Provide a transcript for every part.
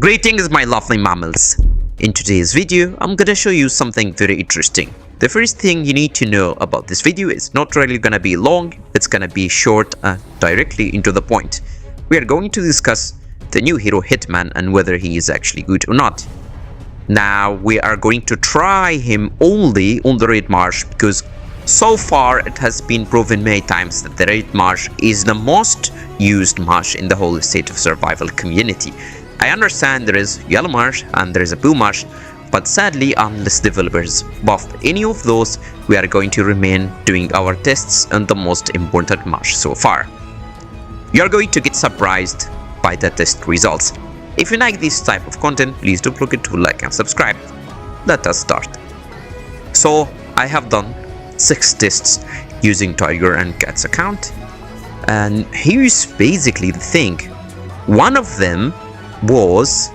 Greetings my lovely mammals. In today's video, I'm gonna show you something very interesting. The first thing you need to know about this video is not really gonna be long, it's gonna be short and directly into the point. We are going to discuss the new hero Hitman and whether he is actually good or not. Now we are going to try him only on the raid marsh because so far it has been proven many times that the raid marsh is the most used marsh in the whole state of survival community. I understand there is yellow marsh and there is a blue marsh, but sadly unless developers buff any of those, we are going to remain doing our tests on the most important marsh so far. You are going to get surprised by the test results. If you like this type of content, please don't forget to like and subscribe. Let us start. So I have done 6 tests using Tiger and Cat's account, and here's basically the thing. One of them was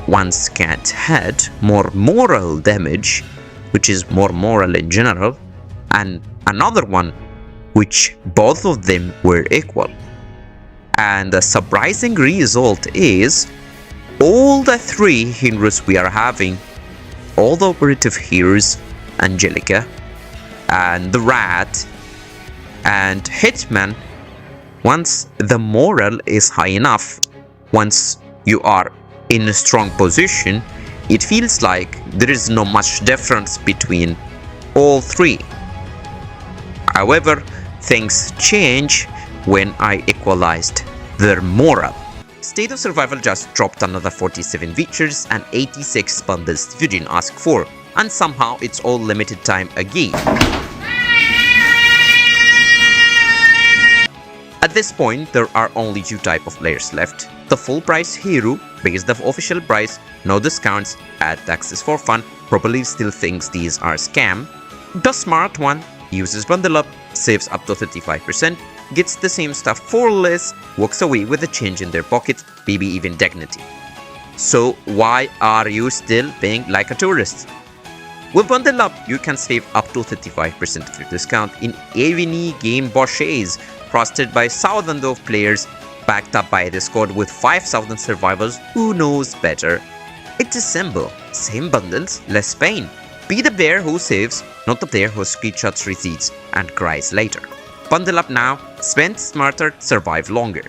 once Cat had more moral damage, which is more moral in general, and another one which both of them were equal. And the surprising result is all the 3 heroes we are having, all the operative heroes, Angelica and the Rat and Hitman, once the moral is high enough, once you are in a strong position, it feels like there is no much difference between all 3. However, things change when I equalized their moral. State of Survival just dropped another 47 features and 86 bundles you didn't ask for, and somehow it's all limited time again. At this point, there are only 2 types of players left. The full price hero pays the official price, no discounts, add taxes for fun, probably still thinks these are scam. The smart one uses bundle up, saves up to 35%, gets the same stuff for less, walks away with a change in their pockets, maybe even dignity. So why are you still paying like a tourist? With bundle up, you can save up to 35% of your discount in any game purchase, trusted by thousands of players, backed up by a Discord with 5,000 survivors who knows better. It's a simple, same bundles, less pain. Be the player who saves, not the player who screenshots receipts and cries later. Bundle up now, spend smarter, survive longer.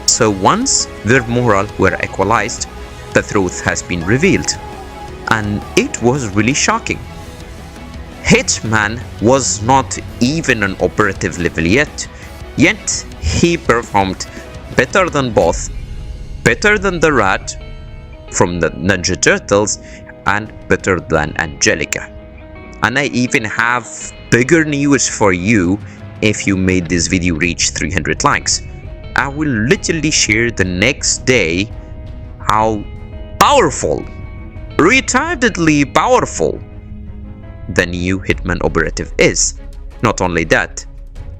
So once their moral were equalized, the truth has been revealed. And it was really shocking. Hitman was not even an operative level yet he performed better than both, better than the Rat from the Ninja Turtles, and better than Angelica. And I even have bigger news for you if you made this video reach 300 likes. I will literally share the next day how powerful, retardedly powerful the new Hitman operative is. Not only that,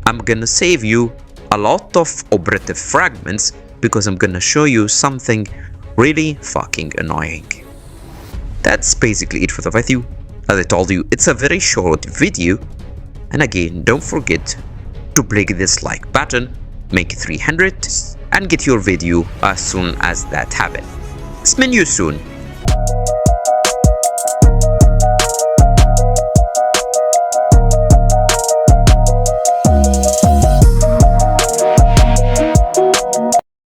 I'm gonna save you a lot of operative fragments because I'm gonna show you something really fucking annoying. That's basically it for the video. As I told you, it's a very short video, and again, don't forget to click this like button, make it 300, and get your video as soon as that happens. See you soon.